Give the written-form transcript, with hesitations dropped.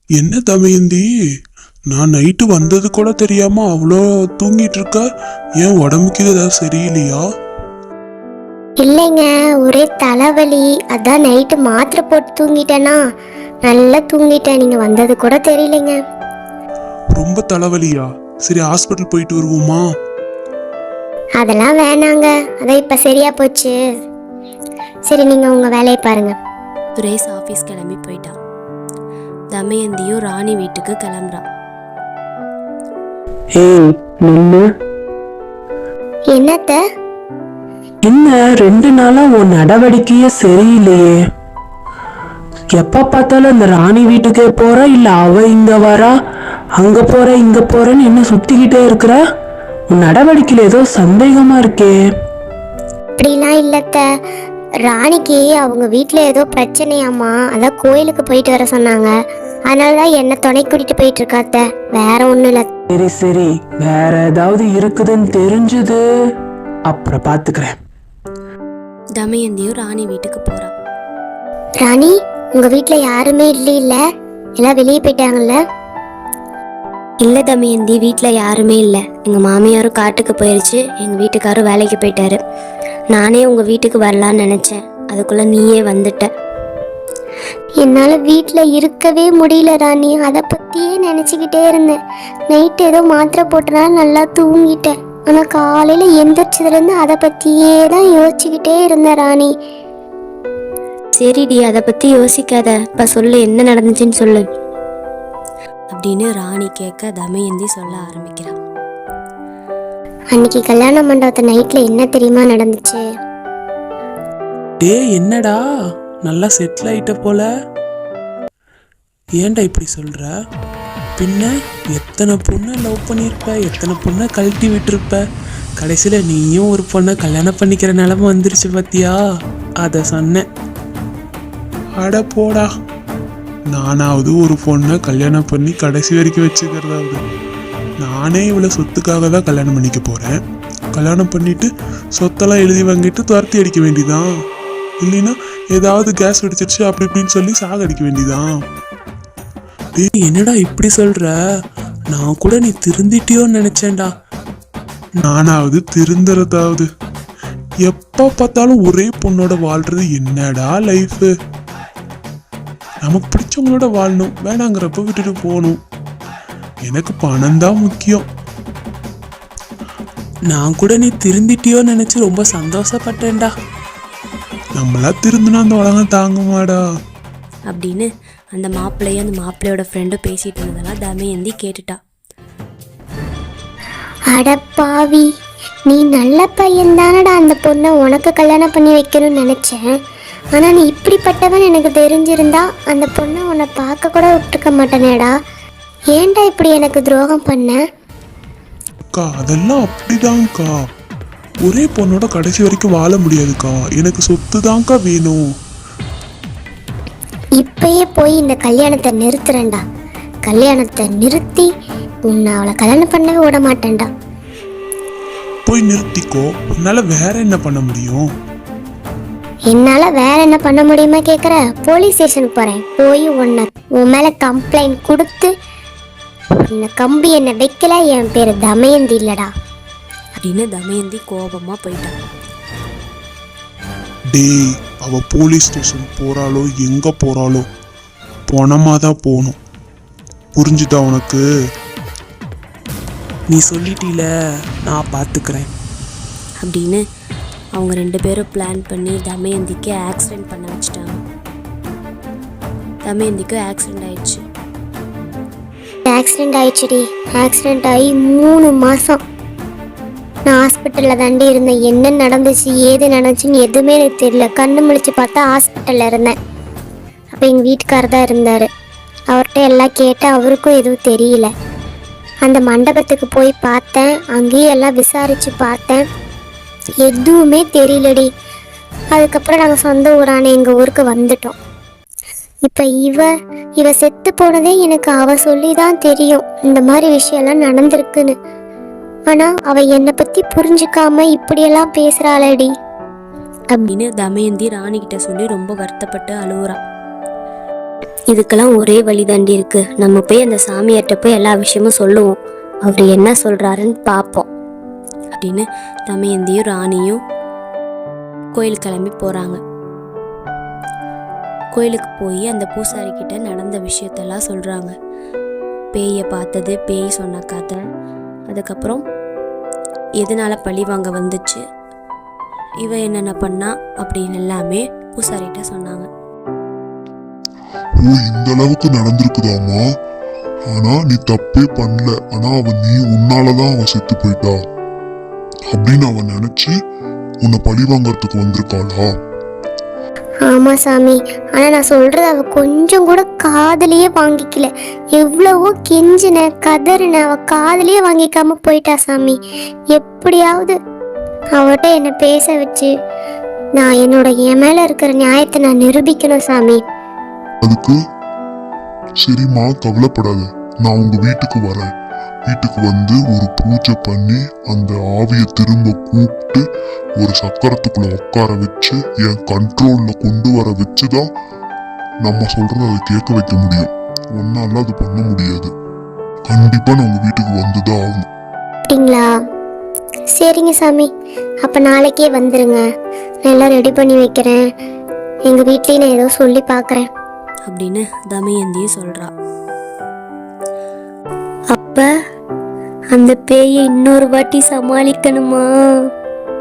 என்ன தமயந்தி, நான் நைட்டு வந்தது கூட தெரியாம அவ்வளோ தூங்கிட்டு இருக்க? ஏன் உடம்புக்கு ஏதாவது சரியில்லையா? இல்லைங்க, ஒரே தலைவலி. அதான் நைட்டு மாத்திரை போட்டு தூங்கிட்டேனா, நல்லா தூங்கிட்டேன். நீங்க வந்தது கூட தெரியலைங்க. ரொம்ப தலைவலியா? சரி, ஹாஸ்பிட்டல் போயிட்டு வருவோமா? அதெல்லாம் வேணாங்க, அதான் இப்ப சரியா போச்சு. சரி, நீங்க உங்க வேலையை பாருங்க. சுரேஷ் ஆஃபீஸ் கிளம்பி போயிட்டான். தமயந்தியும் ராணி வீட்டுக்கு கிளம்புறான். ஏய் நில்லு. என்னத்த? என்ன 2 நாளா உன் நடவடிக்கையே சரியில்லையே. எப்ப பார்த்தாலும் அந்த ராணி வீட்டுக்கே போற, இல்ல அவ இங்க வரா, அங்க போற இங்க போறன்னு என்ன சுத்திக்கிட்டே இருக்கிற? உன் நடவடிக்கையில ஏதோ சந்தேகமா இருக்கே. அப்படிலாம் இல்லத்த, ராணிக்கு அவங்க வீட்டுல ஏதோ பிரச்சனையாமா, அதான் கோயிலுக்கு போயிட்டு வர சொன்னாங்க. அதனாலதான் என்ன துணை கூட்டிட்டு போயிட்டு இருக்காத்த, வேற ஒண்ணும் இல்ல. சரி சரி, வேற ஏதாவது இருக்குதுன்னு தெரிஞ்சது அப்புறம் பாத்துக்கிறேன். தமயந்தியும் ராணி வீட்டுக்கு போறான். ராணி, உங்க வீட்டுல யாருமே இல்ல? எல்லாம் வெளியே போயிட்டாங்கல்ல? இல்லை தமயந்தி, வீட்டில் யாருமே இல்லை. எங்கள் மாமியாரும் காட்டுக்கு போயிடுச்சு, எங்கள் வீட்டுக்காரும் வேலைக்கு போயிட்டாரு. நானே உங்கள் வீட்டுக்கு வரலான்னு நினச்சேன், அதுக்குள்ளே நீயே வந்துட்ட. என்னால வீட்டுல இருக்கவே முடியல ராணி, அதை பத்தியே நினைச்சுக்கிட்டே இருந்தேன். நைட்டு ஏதோ மாத்திரை போட்டனால நல்லா தூங்கிட்டேன். ஆனா காலையில எந்திரிச்சதுல இருந்து அதை பத்தியே தான் யோசிச்சுக்கிட்டே இருந்தேன் ராணி. சரிடி, அதை பற்றி யோசிக்காத, இப்போ சொல்லு, என்ன நடந்துச்சுன்னு சொல்லு அப்படின்னு ராணி கேட்க தமயந்தி சொல்ல ஆரம்பிக்கிறான். அன்னைக்கு கல்யாண மண்டபத்தை நைட்ல என்ன தெரியுமா நடந்துச்சு? என்னடா நல்லா செட்டில் ஆயிட்ட போல. ஏன்டா இப்படி சொல்ற? பின்ன எத்தனை பொண்ணை லவ் பண்ணியிருப்ப, எத்தனை பொண்ணை கழட்டி விட்டுருப்ப, கடைசியில நீயும் ஒரு பொண்ணை கல்யாணம் பண்ணிக்கிற நிலைமை வந்துருச்சு பாத்தியா? அத சொன்னேன். அட போடா, நானாவது ஒரு பொண்ணை கல்யாணம் பண்ணி கடைசி வரைக்கும் வச்சுக்கிறதாவது. நானே இவ்வளோ சொத்துக்காக தான் கல்யாணம் பண்ணிக்க போறேன். கல்யாணம் பண்ணிட்டு சொத்தெல்லாம் எழுதி வாங்கிட்டு துரத்தி அடிக்க வேண்டியதான். இல்லைன்னா ஏதாவது கேஸ் வெடிச்சிருச்சு அப்படி இப்படின்னு சொல்லி சாகடிக்க வேண்டியதான். என்னடா இப்படி சொல்ற? நான் கூட நீ திருந்திட்டியோன்னு நினைச்சேன்டா. நானாவது திருந்துறதாவது. எப்ப பார்த்தாலும் ஒரே பொண்ணோட வாழ்றது என்னடா லைஃப்? நமக்கு பிடிச்சவங்களோட வாழணும், வேணாங்கிறப்ப விட்டுட்டு போகணும். எனக்கு பணம் தான் முக்கியம். நான் கூட நீ திருந்திட்டியோன்னு நினைச்சு ரொம்ப சந்தோஷப்பட்டேன்டா. நம்மளா திருந்தினா அந்த உலகம் தாங்குமாடா அப்படின்னு அந்த மாப்பிள்ளையும் அந்த மாப்பிள்ளையோட ஃப்ரெண்டும் பேசிட்டு இருந்ததெல்லாம் தமயந்தி கேட்டுட்டா. அடப்பாவி, நீ நல்ல பையன் தானடா, அந்த பொண்ணை உனக்கு கல்யாணம் பண்ணி வைக்கணும்னு நினைச்சேன். ஆனா நீ இப்படிப்பட்டவன் எனக்கு தெரிஞ்சிருந்தா அந்த பொண்ணை உன்னை பார்க்க கூட விட்டுருக்க மாட்டேனேடா. ஏன்டா இப்படி எனக்கு துரோகம் பண்ண? அக்கா, அதெல்லாம் அப்படிதான்க்கா. ஒரே பொண்ணோட கடைசி வரைக்கும் வாழ முடியாதுக்கா. எனக்கு சொத்து தான்க்கா வேணும். இப்பயே போய் இந்த கல்யாணத்தை நிறுத்துறேன்டா. கல்யாணத்தை நிறுத்தி உன்னை அவளை கல்யாணம் பண்ணவே விட மாட்டேன்டா. போய் நிறுத்திக்கோ. உன்னால வேற என்ன பண்ண முடியும்? என்னால வேற என்ன பண்ண முடியுமா கேக்குற? போலீஸ் ஸ்டேஷனுக்கு போறேன். போய் உன் மேல கம்ப்ளைண்ட் கொடுத்து உன்னை கம்பி என்ன வைக்கல, என் பேரு தமயந்தி இல்லடா அப்படின்னு தமயந்தி கோபமா போயிட்டான். டேய், அவ போலீஸ் ஸ்டேஷன் போறாளோ எங்க போறாளோ, பணமா தான் போகணும். புரிஞ்சுதா உனக்கு? நீ சொல்லிட்டீல, நான் பாத்துக்கிறேன் அப்படின்னு அவங்க 2 பேரும் பிளான் பண்ணி தமயந்திக்கு ஆக்சிடென்ட் பண்ண வச்சுட்டாங்க. தமயந்திக்கு ஆக்சிடென்ட் ஆயிடுச்சு. ஆக்சிடென்ட் ஆயிடுச்சுடி. ஆக்சிடென்ட் ஆகி 3 மாசம் நான் ஹாஸ்பிட்டலில் தாண்டி இருந்தேன். என்ன நடந்துச்சு ஏது நடந்துச்சுன்னு எதுவுமே எனக்கு தெரியல. கண்ணு முழிச்சு பார்த்தா ஹாஸ்பிட்டலில் இருந்தேன். அப்போ எங்கள் வீட்டுக்காரர் தான் இருந்தார். அவர்கிட்ட எல்லாம் கேட்டால் அவருக்கும் எதுவும் தெரியல. அந்த மண்டபத்துக்கு போய் பார்த்தேன், அங்கேயும் எல்லாம் விசாரித்து பார்த்தேன், எதுவுமே தெரியலடி. அதுக்கப்புறம் நாங்கள் சொந்த ஊரான எங்கள் ஊருக்கு வந்துட்டோம். இப்போ இவ செத்து போனதே எனக்கு அவ சொல்லி தான் தெரியும் இந்த மாதிரி விஷயம்லாம் நடந்திருக்குன்னு. ஆனா அவ என்னை பத்தி புரிஞ்சுக்காம இப்படியெல்லாம் பேசுறாளடி அப்படின்னு தமயந்தி ராணி கிட்ட சொல்லி ரொம்ப வருத்தப்பட்டு அழுவுறான். இதுக்கெல்லாம் ஒரே வழி தாண்டி இருக்கு. நம்ம போய் அந்த சாமியார்கிட்ட போய் எல்லா விஷயமும் சொல்லுவோம். அவர் என்ன சொல்றாருன்னு பார்ப்போம் அப்படின்னு தமயந்தியும் ராணியும் கோயில் கிளம்பி போறாங்க. கோயிலுக்கு போய் அந்த பூசாரி கிட்ட நடந்த விஷயத்தெல்லாம் சொல்றாங்க. பேயை பார்த்தது, பேய் சொன்ன கதை, அதுக்கப்புறம் எதனால பழி வாங்க வந்துச்சு, இவ என்னென்ன பண்ணா அப்படின்னு எல்லாமே பூசாரிகிட்ட சொன்னாங்க. ஓ, இந்த அளவுக்கு நடந்திருக்குதாமா? ஆனா நீ தப்பே பண்ணல. ஆனா நீ உன்னாலதான் அவன் செத்து போயிட்டா அப்படின்னு அவன் நினைச்சு உன்னை பழி வாங்கறதுக்கு வந்திருக்காளா? ஆமா சாமி, ஆனா நான் சொல்றது அவ கொஞ்சம் கூட காதுலயே வாங்கிக்கல. எவ்வளவோ கெஞ்சின கதறின, அவ காதுலயே வாங்கிக்காம போயிட்டா சாமி. எப்படியாவது அவட்ட என்ன பேச வச்சு நான் என் மேல இருக்கிற நியாயத்தை நான் நிரூபிக்கணும் சாமி. அதுக்கு சரிம்மா, கவலைப்படாத. நான் உங்க வீட்டுக்கு வரேன். வீட்டுக்கு வந்து ஒரு பூஜை பண்ணி அந்த ஆவியை திரும்ப கூப்பிட்டு ஒரு சக்கரத்துக்குள்ள உட்கார வச்சு என் கண்ட்ரோல்ல கொண்டு வர வச்சுதான் நம்ம சொல்றத அதை கேட்க வைக்க முடியும். ஒன்னால அது பண்ண முடியாது. கண்டிப்பா நான் உங்க வீட்டுக்கு வந்துதான் ஆகணும். அப்படிங்களா? சரிங்க சாமி, அப்ப நாளைக்கே வந்துருங்க. நான் எல்லாம் ரெடி பண்ணி வைக்கிறேன். எங்க வீட்லயே நான் ஏதோ சொல்லி பார்க்கறேன் அப்படின்னு தமயந்தியும் சொல்றா. அப்ப அந்த பேயை இன்னொரு வாட்டி சமாளிக்கணுமா?